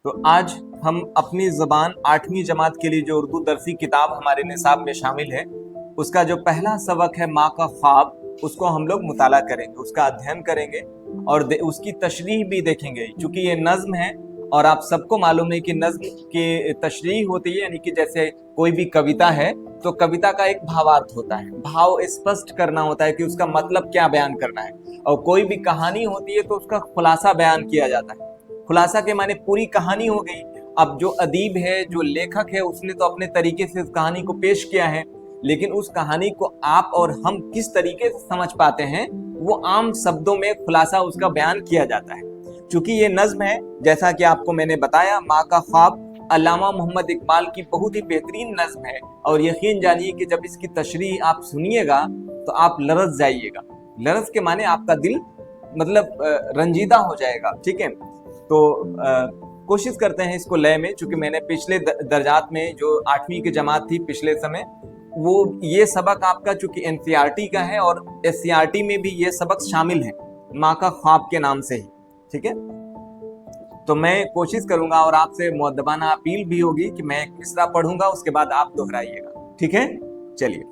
तो आज हम अपनी ज़बान 8वीं जमात के लिए जो उर्दू दरसी किताब हमारे निसाब में शामिल है, उसका जो पहला सबक है माँ का ख्वाब, उसको हम लोग मुताला करेंगे, उसका अध्ययन करेंगे और उसकी तशरीह भी देखेंगे। चूंकि ये नज्म है और आप सबको मालूम है कि नज्म की तशरीह होती है, यानी कि जैसे कोई भी कविता है तो कविता का एक भावार्थ होता है, भाव स्पष्ट करना होता है कि उसका मतलब क्या बयान करना है। और कोई भी कहानी होती है तो उसका खुलासा बयान किया जाता है। खुलासा के माने पूरी कहानी हो गई। अब जो अदीब है, जो लेखक है, उसने तो अपने तरीके से उस कहानी को पेश किया है, लेकिन उस कहानी को आप और हम किस तरीके से समझ पाते हैं, वो आम शब्दों में खुलासा उसका बयान किया जाता है। चूंकि ये नज्म है, जैसा कि आपको मैंने बताया, माँ का ख्वाब अल्लामा मोहम्मद इकबाल की बहुत ही बेहतरीन नज्म है और यकीन जानिए कि जब इसकी तशरीह आप सुनिएगा तो आप लरज जाइएगा। लरज के माने आपका दिल मतलब रंजीदा हो जाएगा। ठीक है, तो कोशिश करते हैं इसको लय में। चूंकि मैंने पिछले दर्जात में जो 8वीं की जमात थी पिछले समय, वो ये सबक आपका चूंकि एनसीईआरटी का है और एससीईआरटी में भी ये सबक शामिल है माँ का ख्वाब के नाम से ही। ठीक है, तो मैं कोशिश करूंगा और आपसे मुअद्दबाना अपील भी होगी कि मैं एक मिसरा पढ़ूंगा, उसके बाद आप दोहराइएगा। ठीक है, चलिए।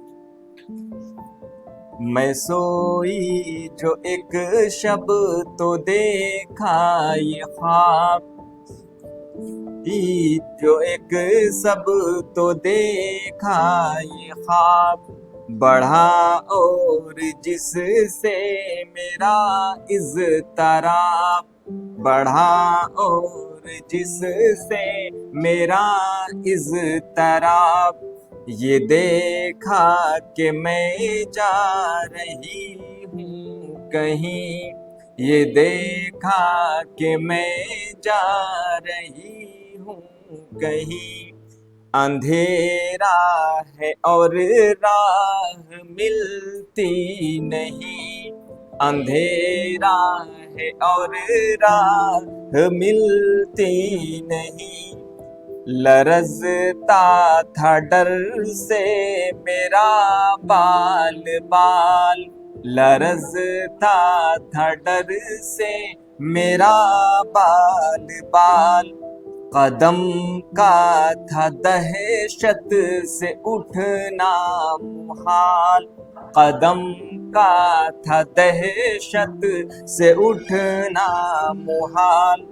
मैं सोई जो एक शब तो देखा ये ख्वाब, जो एक सब तो देखा ये ख्वाब, बढ़ा और जिससे मेरा इज़्तिराब, बढ़ा और जिससे मेरा इज़्तिराब, ये देखा कि मैं जा रही हूँ कहीं, ये देखा कि मैं जा रही हूँ कहीं, अंधेरा है और राह मिलती नहीं, अंधेरा है और राह मिलती नहीं, लरजता था डर से मेरा बाल बाल, लरजता था डर से मेरा बाल बाल, कदम का था दहशत से उठना मुहाल, कदम का था दहशत से उठना मुहाल,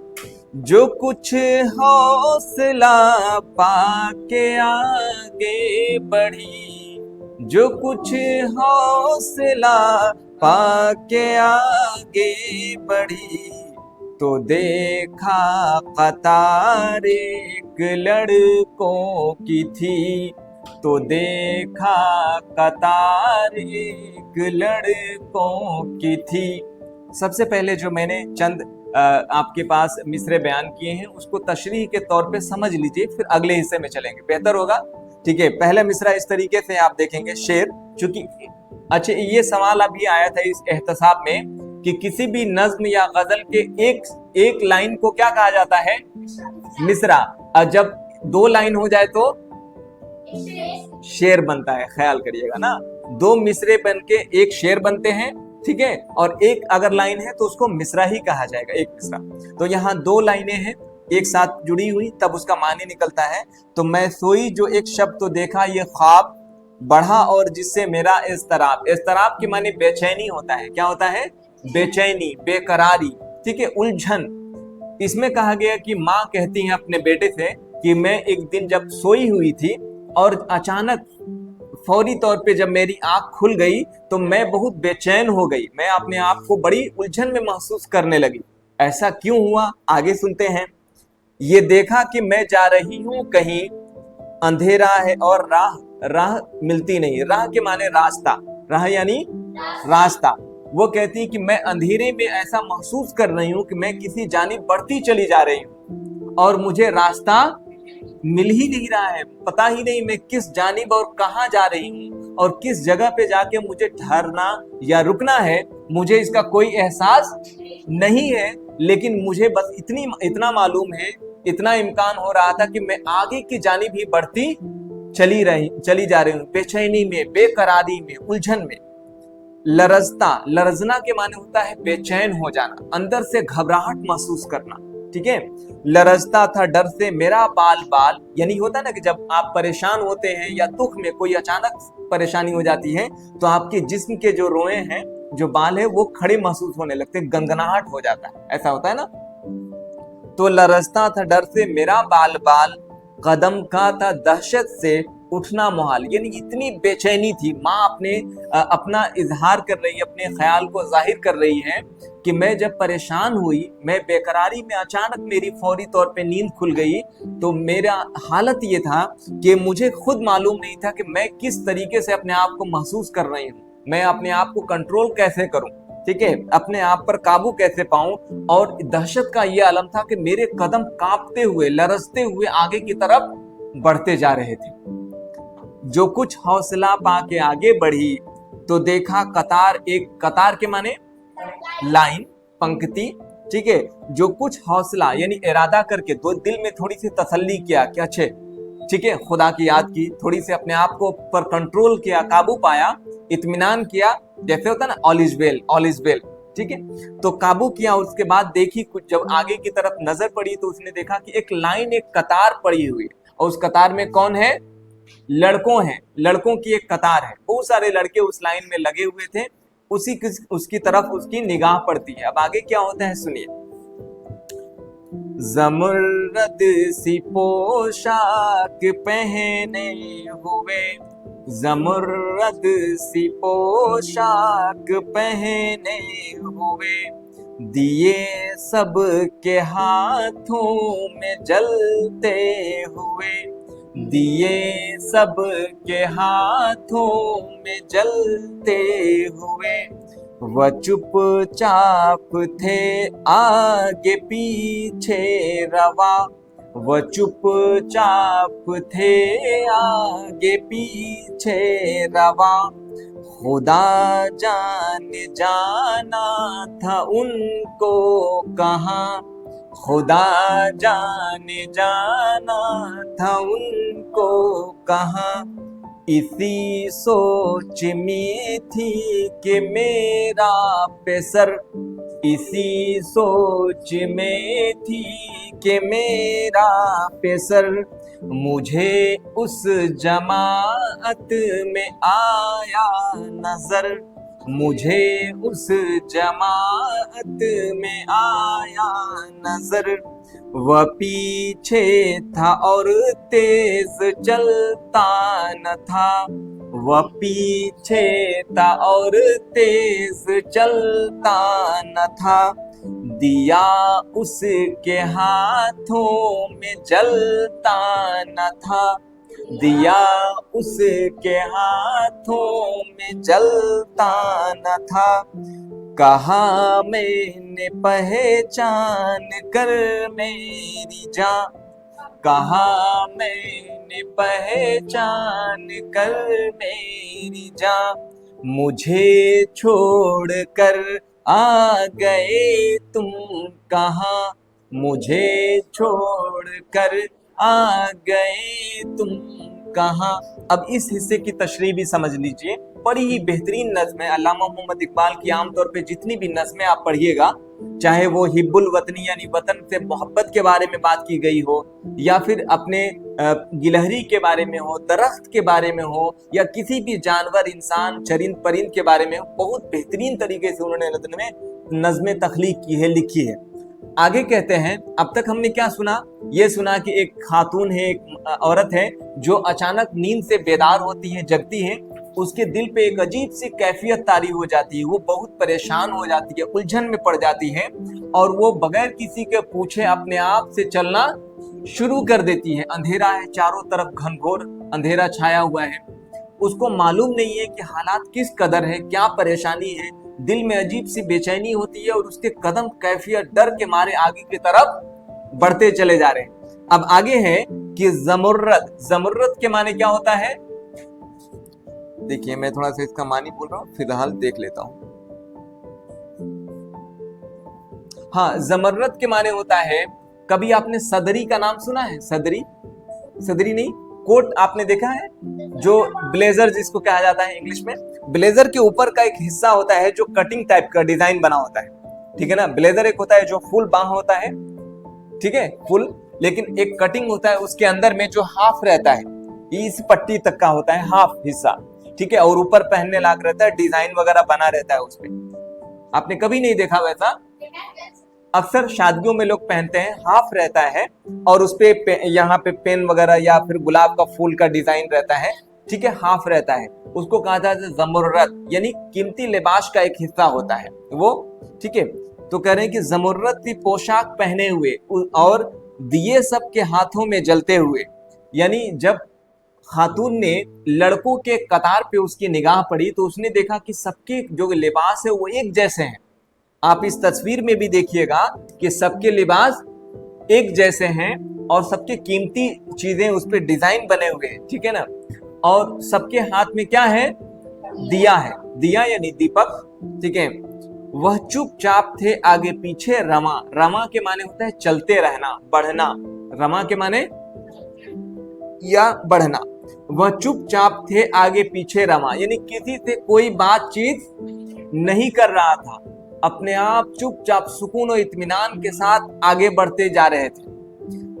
जो कुछ हौसला पाके आगे बढ़ी, जो कुछ हौसला पाके आगे बढ़ी, तो देखा कतार एक लड़कों की थी, तो देखा कतार एक लड़कों की थी। सबसे पहले जो मैंने चंद आपके पास मिसरे बयान किए हैं उसको तशरीह के तौर पे समझ लीजिए, फिर अगले हिस्से में चलेंगे, बेहतर होगा। ठीक है, पहला मिसरा इस तरीके से आप देखेंगे, शेर। चूंकि अच्छा, ये सवाल अभी आया था इस एहतसाब में कि किसी भी नज्म या गजल के एक लाइन को क्या कहा जाता है, मिसरा, और जब 2 लाइन हो जाए तो शेर बनता है। ख्याल करिएगा ना, 2 मिसरे बन के एक शेर बनते हैं। ठीक है, और एक अगर लाइन है तो उसको मिसरा ही कहा जाएगा, एक मिसरा। तो यहाँ 2 लाइनें हैं एक साथ जुड़ी हुई, तब उसका मानी निकलता है। तो मैं सोई जो एक शब्द तो देखा ये ख्वाब, बढ़ा और जिससे मेरा इज़्तिराब, इज़्तिराब के माने बेचैनी होता है। क्या होता है? बेचैनी, बेकरारी। ठीक है, उलझन। इसमें कहा गया कि माँ कहती है अपने बेटे से कि मैं एक दिन जब सोई हुई थी और अचानक फौरी तौर पे जब मेरी आंख खुल गई तो मैं बहुत बेचैन हो गई, मैं अपने आप को बड़ी उलझन में महसूस करने लगी। ऐसा क्यों हुआ, आगे सुनते हैं। ये देखा कि मैं जा रही हूं कहीं, अंधेरा है और राह मिलती नहीं। राह के माने रास्ता, राह यानी रास्ता। वो कहती है कि मैं अंधेरे में ऐसा महसूस कर रही हूं कि मैं किसी जानिब बढ़ती चली जा रही हूं और मुझे रास्ता मिल ही नहीं रहा है, पता ही नहीं मैं किस जानिब और कहाँ जा रही हूँ और किस जगह पे जाके मुझे ठहरना या रुकना है, मुझे इसका कोई एहसास नहीं है। लेकिन मुझे बस इतना मालूम है, इतना इम्कान हो रहा था कि मैं आगे की जानिब ही बढ़ती चली जा रही हूँ, बेचैनी में, बेकरारी में, उलझन में। लरजता, लरजना के माने होता है बेचैन हो जाना, अंदर से घबराहट महसूस करना। ठीक है। लरजता था डर से मेरा बाल बाल, यानी होता है ना कि जब आप परेशान होते हैं या दुख में कोई अचानक परेशानी हो जाती है तो आपके जिस्म के जो रोए हैं, जो बाल है, वो खड़े महसूस होने लगते हैं, गनगनाहट हो जाता है, ऐसा होता है ना। तो लरजता था डर से मेरा बाल बाल, कदम का था दहशत से उठना मुहाल, यानी इतनी बेचैनी थी। माँ अपना इजहार कर रही है, अपने ख्याल को जाहिर कर रही है कि मैं जब परेशान हुई, मैं बेकरारी में अचानक मेरी फौरी तौर पे नींद खुल गई, तो मेरा हालत ये था कि मुझे खुद मालूम नहीं था कि मैं किस तरीके से अपने आप को महसूस कर रही हूँ, मैं अपने आप को कंट्रोल कैसे करूं, ठीक है, अपने आप पर काबू कैसे पाऊं। और दहशत का ये आलम था कि मेरे कदम कांपते हुए, लरजते हुए आगे की तरफ बढ़ते जा रहे थे। जो कुछ हौसला पाके आगे बढ़ी तो देखा कतार, एक कतार के माने लाइन, पंक्ति, ठीक है। जो कुछ हौसला यानी इरादा करके तो दिल में थोड़ी सी तसल्ली किया कि अच्छे, ठीक है, खुदा की याद की, थोड़ी सी अपने आप को पर कंट्रोल किया, काबू पाया, इत्मीनान किया, जैसे होता है ना all is well, all is well, ठीक है। तो काबू किया, उसके बाद देखी कुछ, जब आगे की तरफ नजर पड़ी तो उसने देखा कि एक लाइन, एक कतार पड़ी हुई, और उस कतार में कौन है, लड़कों हैं, लड़कों की एक कतार है, बहुत सारे लड़के उस लाइन में लगे हुए थे, उसकी तरफ उसकी निगाह पड़ती है। अब आगे क्या होता है सुनिए। ज़मुर्रद सी पोशाक पहने हुए, ज़मुर्रद सी पोशाक पहने हुए, दिए सब के हाथों में जलते हुए, दिए सब के हाथों में जलते हुए, वह चुपचाप थे आगे पीछे रवा, वह चुपचाप थे आगे पीछे रवा, खुदा जाना था उनको कहाँ, खुदा जाना था उनको कहाँ, इसी सोच में थी कि मेरा पेसर, इसी सोच में थी कि मेरा पेसर, मुझे उस जमाअत में आया नजर, मुझे उस जमाअत में आया नजर, वह पीछे था और तेज चलता न था, वह पीछे था और तेज चलता न था, दिया उसके हाथों में जलता न था, दिया उसके हाथों में जलता न था, कहा मैंने पहचान कर मेरी जान, कहा मैंने पहचान कर मेरी जान, मुझे छोड़ कर आ गए तुम कहाँ, मुझे छोड़ कर आ गए तुम कहाँ। अब इस हिस्से की तशरीह भी समझ लीजिए, बड़ी ही बेहतरीन नज्म है। अल्लामा मोहम्मद इकबाल की आमतौर पे जितनी भी नज्में आप पढ़िएगा, चाहे वो हिब्बुल वतनी यानी वतन से मोहब्बत के बारे में बात की गई हो, या फिर अपने गिलहरी के बारे में हो, दरख्त के बारे में हो, या किसी भी जानवर, इंसान, चरिंद परिंद के बारे में हो, बहुत बेहतरीन तरीके से उन्होंने नज्में तख्लीक की है, लिखी है। आगे कहते हैं, अब तक हमने क्या सुना, ये सुना कि एक खातून है, एक औरत है जो अचानक नींद से बेदार होती है, जगती है, उसके दिल पे एक अजीब सी कैफियत तारी हो जाती है, वो बहुत परेशान हो जाती है, उलझन में पड़ जाती है, और वो बगैर किसी के पूछे अपने आप से चलना शुरू कर देती है। अंधेरा है, चारों तरफ घनघोर अंधेरा छाया हुआ है, उसको मालूम नहीं है कि हालात किस कदर है, क्या परेशानी है, दिल में अजीब सी बेचैनी होती है, और उसके कदम कैफियत डर के मारे आगे की तरफ बढ़ते चले जा रहे हैं। अब आगे है कि ज़मुर्रद, ज़मुर्रद के माने क्या होता है, देखिए मैं थोड़ा सा इसका मानी बोल रहा हूँ, फिलहाल देख लेता हूँ। हाँ, ज़मुर्रद के माने होता है, कभी आपने सदरी का नाम सुना है, सदरी, सदरी नहीं, कोट आपने देखा है, जो ब्लेजर जिसको कहा जाता है इंग्लिश में, ब्लेजर के ऊपर का एक हिस्सा होता है जो कटिंग टाइप का डिजाइन बना होता है, ठीक है ना। ब्लेजर एक होता है जो फुल बाह होता है, ठीक है, फुल, लेकिन एक कटिंग होता है उसके अंदर में जो हाफ रहता है, इस पट्टी तक का होता है हाफ हिस्सा, ठीक है, और ऊपर पहनने लायक रहता है, डिजाइन वगैरह बना रहता है उस पे। आपने कभी नहीं देखा वैसा? अक्सर शादियों में लोग पहनते हैं, हाफ रहता है और उस पे यहाँ पे पेन वगैरह या फिर गुलाब का फूल का डिजाइन रहता है, ठीक है, हाफ रहता है, उसको कहा जाता है जमुर्रत, यानी कीमती लिबास का एक हिस्सा होता है वो, ठीक है। तो कह रहे हैं कि जमुर्रत की पोशाक पहने हुए और दिए सबके हाथों में जलते हुए, यानी जब खातून ने लड़कों के कतार पे उसकी निगाह पड़ी तो उसने देखा कि सबके जो लिबास है वो एक जैसे हैं। आप इस तस्वीर में भी देखिएगा कि सबके लिबास एक जैसे हैं और सबके कीमती चीजें उस पर डिजाइन बने हुए हैं, ठीक है ना। और सबके हाथ में क्या है? दिया है, दिया यानी दीपक, ठीक है। वह चुपचाप थे आगे पीछे रमा, रमा के माने होता है चलते रहना, बढ़ना, रमा के माने या बढ़ना। वह चुपचाप थे आगे पीछे रमा, यानी किसी से कोई बातचीत नहीं कर रहा था, अपने आप चुपचाप सुकून और इत्मीनान के साथ आगे बढ़ते जा रहे थे।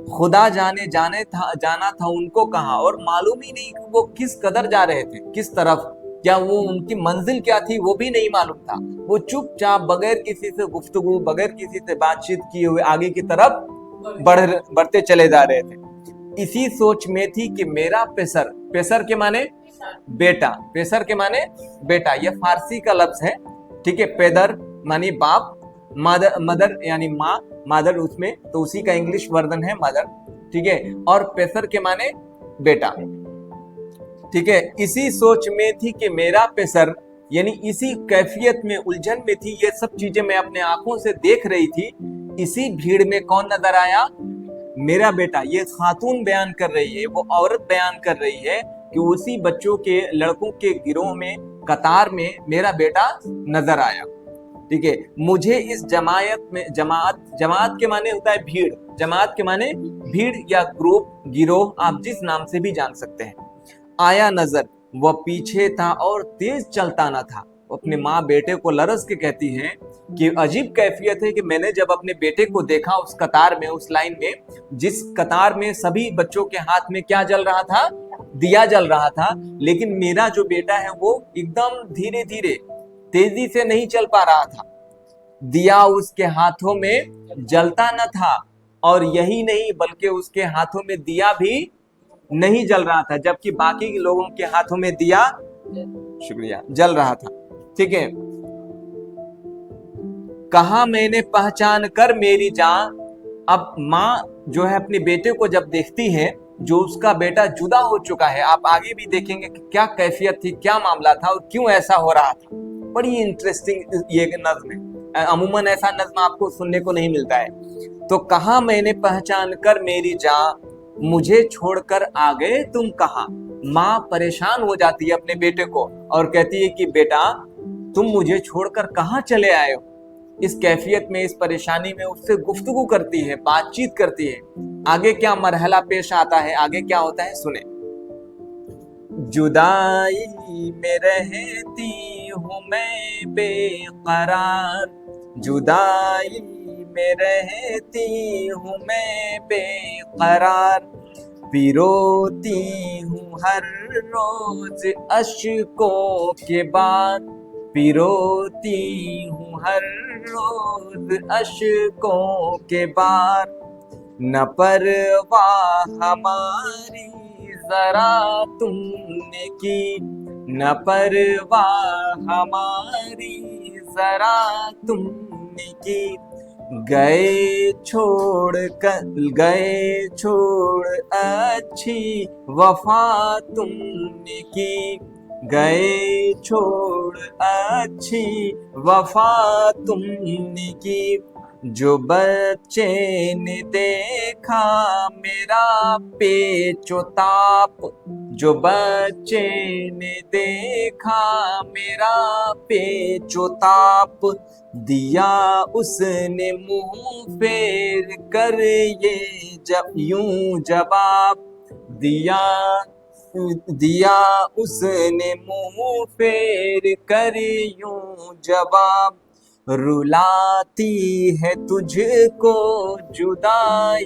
खुदा जाना था उनको कहाँ, और मालूम ही नहीं कि वो किस कदर जा रहे थे, किस तरफ, क्या वो उनकी मंजिल क्या थी वो भी नहीं मालूम था। वो चुपचाप बगैर किसी से गुफ्तगू, बगैर किसी से बातचीत किए हुए आगे की तरफ बढ़ते चले जा रहे थे। इसी सोच में थी कि मेरा पेसर, पेसर के माने बेटा, पेसर के माने बेटा, यह फारसी का लफ्ज है, ठीक है। पेदर मानी बाप, मदर यानी माँ, मदर उसमें, तो उसी का इंग्लिश वर्जन है मदर, ठीक है। और पेसर के माने बेटा, ठीक है। इसी सोच में थी कि मेरा पेसर, यानी इसी कैफियत में, उलझन में थी, ये सब चीजें मैं अपने आंखों से देख रही थी। इसी भीड़ में कौन नजर आया? मेरा बेटा। ये खातून बयान कर रही है, वो औरत बयान कर रही है कि उसी बच्चों के, लड़कों के गिरोह में, कतार में मेरा बेटा नजर आया, ठीक है। मुझे इस जमायत में, जमात के माने होता है भीड़, जमात के माने भीड़ या ग्रुप, गिरोह, आप जिस नाम से भी जान सकते हैं, आया नजर। वह पीछे था और तेज चलता न था। अपने माँ बेटे को लरस के कहती है कि अजीब कैफियत है कि मैंने जब अपने बेटे को देखा उस कतार में, उस लाइन में, जिस कतार में सभी बच्चों के हाथ में क्या जल रहा था? दिया जल रहा था, लेकिन मेरा जो बेटा है वो एकदम धीरे धीरे, तेजी से नहीं चल पा रहा था। दिया उसके हाथों में जलता न था, और यही नहीं बल्कि उसके हाथों में दिया भी नहीं जल रहा था, जबकि बाकी के लोगों के हाथों में दिया, शुक्रिया, जल रहा था, ठीक है। कहा मैंने पहचान कर मेरी जान। अब माँ जो है अपने बेटे को जब देखती है, जो उसका बेटा जुदा हो चुका है, आप आगे भी देखेंगे कि क्या कैफियत थी, क्या मामला था और क्यों ऐसा हो रहा था। बड़ी इंटरेस्टिंग ये नज्म है, अमूमन ऐसा नज्म आपको सुनने को नहीं मिलता है। तो कहा मैंने पहचान कर मेरी जान, मुझे छोड़कर आ गए तुम कहाँ। माँ परेशान हो जाती है अपने बेटे को और कहती है कि बेटा तुम मुझे छोड़कर कहाँ चले आए हो। इस कैफियत में, इस परेशानी में उससे गुफ्तगू करती है, बातचीत करती है। आगे क्या मरहला पेश आता है, आगे क्या होता है, सुने। जुदाई में रहती हूँ मैं बेकरार, जुदाई में रहती हूँ मैं बेकरार, पिरोती हूँ हर रोज अश्कों के बाद, पिरोती हूँ हर रोज अश्कों के बाद। न परवाह हमारी जरा तुमने की, न परवाह हमारी जरा तुमने की, गए छोड़ अच्छी वफा तुमने की, गए छोड़ अच्छी वफा तुमने की। जो बच्चे ने देखा मेरा पेचो ताप, जो बच्चे ने देखा मेरा पेचो ताप, दिया उसने मुंह फेर कर ये जब यूं जवाब, दिया उसने मुंह फेर कर यूं जवाब। रुलाती है तुझको जुदाई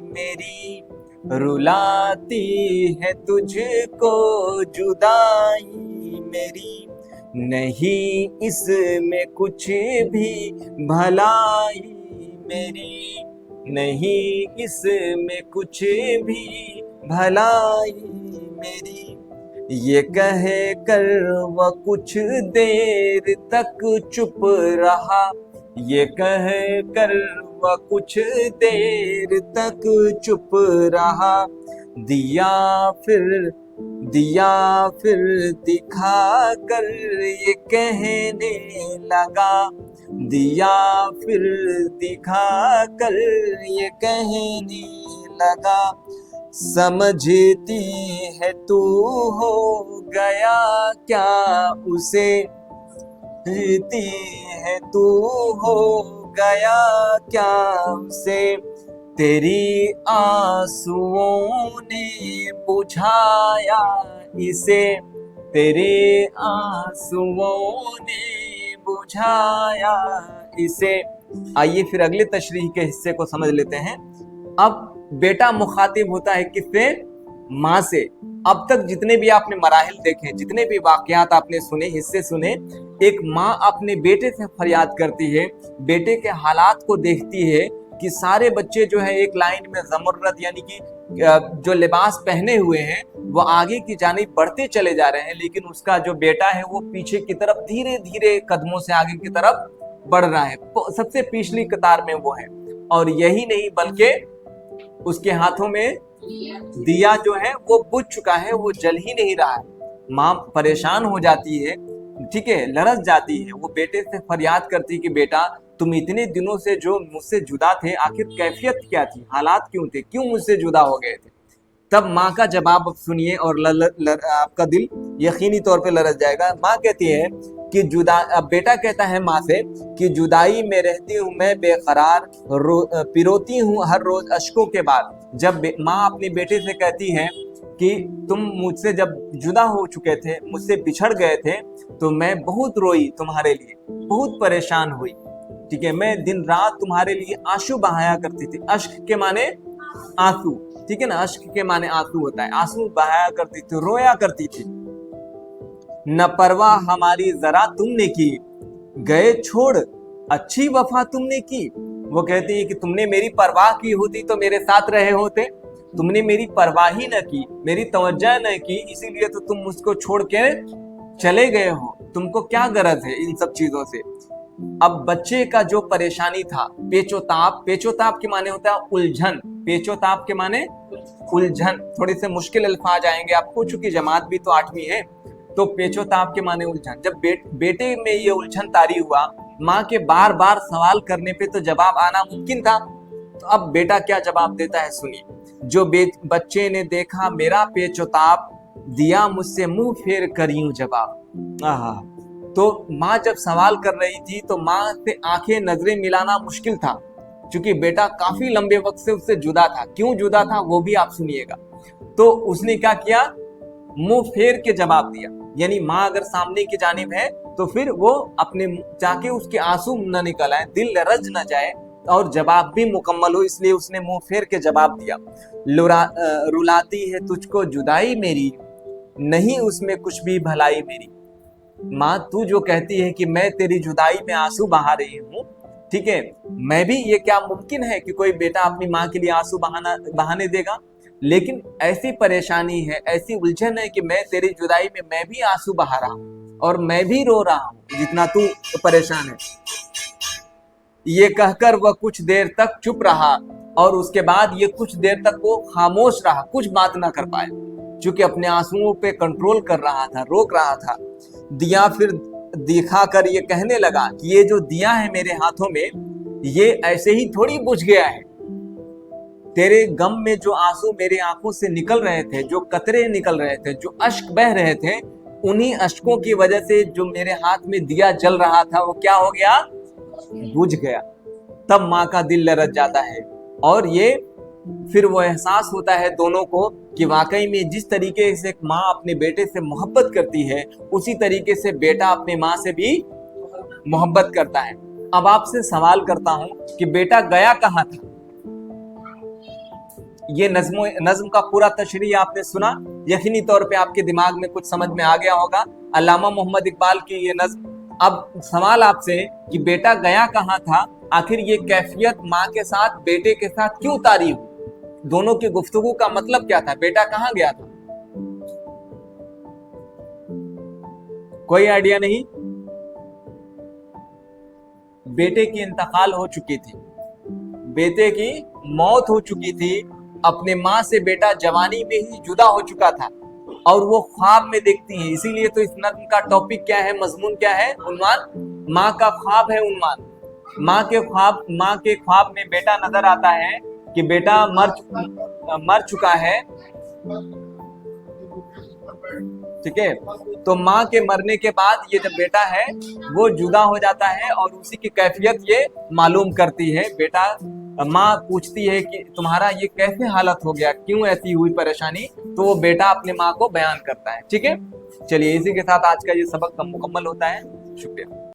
मेरी, रुलाती है तुझको जुदाई मेरी, नहीं इसमें कुछ भी भलाई मेरी, नहीं इसमें कुछ भी भलाई मेरी। ये कहे कर वह कुछ देर तक चुप रहा, ये कहे कर वह कुछ देर तक चुप रहा, दिया फिर दिखा कर ये कहने लगा, दिया फिर दिखा कर ये कहने लगा, समझती है तू हो गया क्या उसे, समझती है तू हो गया क्या उसे, तेरी आंसुओं ने बुझाया इसे, तेरे आंसुओं ने बुझाया इसे। आइए फिर अगले तशरीह के हिस्से को समझ लेते हैं। अब बेटा मुखातिब होता है किससे? माँ से। अब तक जितने भी आपने मराहिल देखे, जितने भी वाकयात आपने सुने, हिस्से सुने, एक माँ अपने बेटे से फरियाद करती है, बेटे के हालात को देखती है कि सारे बच्चे जो है एक लाइन में ज़मुर्रत यानी कि जो लिबास पहने हुए हैं वो आगे की जानिब बढ़ते चले जा रहे हैं, लेकिन उसका जो बेटा है वो पीछे की तरफ धीरे धीरे कदमों से आगे की तरफ बढ़ रहा है, सबसे पिछली कतार में वो है। और यही नहीं बल्कि उसके हाथों में दिया जो है वो बुझ चुका है, वो जल ही नहीं रहा है। माँ परेशान हो जाती है, ठीक है, लरस जाती है, वो बेटे से फरियाद करती है कि बेटा तुम इतने दिनों से जो मुझसे जुदा थे, आखिर कैफियत क्या थी, हालात क्यों थे, क्यों मुझसे जुदा हो गए थे। तब माँ का जवाब सुनिए और आपका दिल यकीनी तौर पे लरस जाएगा। माँ कहती है कि अब बेटा कहता है माँ से कि जुदाई में रहती हूँ मैं बेकरार, पिरोती हूँ हर रोज अश्कों के बाद। जब माँ अपने बेटे से कहती है कि तुम मुझसे जब जुदा हो चुके थे, मुझसे बिछड़ गए थे, तो मैं बहुत रोई तुम्हारे लिए, बहुत परेशान हुई, ठीक है, मैं दिन रात तुम्हारे लिए आंसू बहाया करती थी। अश्क के माने आंसू, ठीक है ना, अश्क के माने आंसू होता है, आंसू बहाया करती थी, रोया करती थी। न परवाह हमारी जरा तुमने की, गए छोड़ अच्छी वफा तुमने की। वो कहती है कि तुमने मेरी परवाह की होती तो मेरे साथ रहे होते, तुमने मेरी परवाह ही न की, मेरी तवज्जो न की, इसीलिए तो तुम मुझको छोड़ के चले गए हो। तुमको क्या गरज है इन सब चीजों से। अब बच्चे का जो परेशानी था, पेचोताप, पेचोताप के माने होता है उलझन, पेचोताप के माने उलझन, थोड़े से मुश्किल अल्फाज आएंगे आपको, चूंकि जमात भी तो 8वीं है, तो पेचोताप के माने उलझन। जब बेटे में ये उलझन तारी हुआ, माँ के बार बार सवाल करने पे तो जवाब आना मुमकिन था, तो अब बेटा क्या जवाब देता है सुनिए। जो बच्चे ने देखा मेरा पेचोताप, दिया मुझसे मुंह फेर कर यूं जवाब। आहा, तो माँ जब सवाल कर रही थी तो माँ से आंखें नजरें मिलाना मुश्किल था, क्योंकि बेटा काफी लंबे वक्त से उससे जुदा था। क्यों जुदा था वो भी आप सुनिएगा। तो उसने क्या किया, मुंह फेर के जवाब दिया, यानी माँ अगर सामने की जानिब है तो फिर वो अपने जाके उसके आंसू न निकल आए, दिल रज न जाए और जवाब भी मुकम्मल हो, इसलिए उसने मुंह फेर के जवाब दिया। रुलाती है तुझको जुदाई मेरी, नहीं उसमें कुछ भी भलाई मेरी। माँ तू जो कहती है कि मैं तेरी जुदाई में आंसू बहा रही हूँ, ठीक है, मैं भी, ये क्या मुमकिन है कि कोई बेटा अपनी माँ के लिए आंसू बहाने देगा, लेकिन ऐसी परेशानी है, ऐसी उलझन है कि मैं तेरी जुदाई में मैं भी आंसू बहा रहा हूँ और मैं भी रो रहा हूँ जितना तू परेशान है। ये कहकर वह कुछ देर तक चुप रहा और उसके बाद ये कुछ देर तक वो खामोश रहा, कुछ बात ना कर पाया, क्योंकि अपने आंसुओं पे कंट्रोल कर रहा था, रोक रहा था। दिया फिर दिखाकर ये कहने लगा कि ये जो दिया है मेरे हाथों में, ये ऐसे ही थोड़ी बुझ गया है। तेरे गम में जो आंसू मेरे आंखों से निकल रहे थे, जो कतरे निकल रहे थे, जो अश्क बह रहे थे, उन्हीं अश्कों की वजह से जो मेरे हाथ में दिया जल रहा था वो क्या हो गया, बुझ गया। तब माँ का दिल लरज जाता है और ये फिर वो एहसास होता है दोनों को कि वाकई में जिस तरीके से एक माँ अपने बेटे से मोहब्बत करती है, उसी तरीके से बेटा अपने माँ से भी मोहब्बत करता है। अब आपसे सवाल करता हूं कि बेटा गया कहां था। ये नज्म का पूरा तशरीह आपने सुना, यकीनी तौर पे आपके दिमाग में कुछ समझ में आ गया होगा। अल्लामा मोहम्मद इकबाल की ये नज्म। अब सवाल आपसे कि बेटा गया कहां था, आखिर ये कैफियत माँ के साथ बेटे के साथ क्यों तारी हुई, दोनों की गुफ्तगू का मतलब क्या था, बेटा कहां गया था? कोई आइडिया नहीं? बेटे की इंतकाल हो चुकी थी, बेटे की मौत हो चुकी थी, अपने माँ से बेटा जवानी में ही जुदा हो चुका था और वो ख्वाब में देखती है। इसीलिए तो इस नज्म का टॉपिक क्या है, मजमून क्या है, उन्वान माँ का ख्वाब है। उन्वान माँ के ख्वाब में बेटा नजर आता है कि बेटा मर चुका है। ठीक है, तो माँ के मरने के बाद ये जब बेटा है वो जुदा हो जाता है और उसी की कैफियत ये मालूम करती है। बेटा, माँ पूछती है कि तुम्हारा ये कैसे हालत हो गया, क्यों ऐसी हुई परेशानी, तो वो बेटा अपने माँ को बयान करता है। ठीक है, चलिए इसी के साथ आज का ये सबक मुकम्मल होता है। शुक्रिया।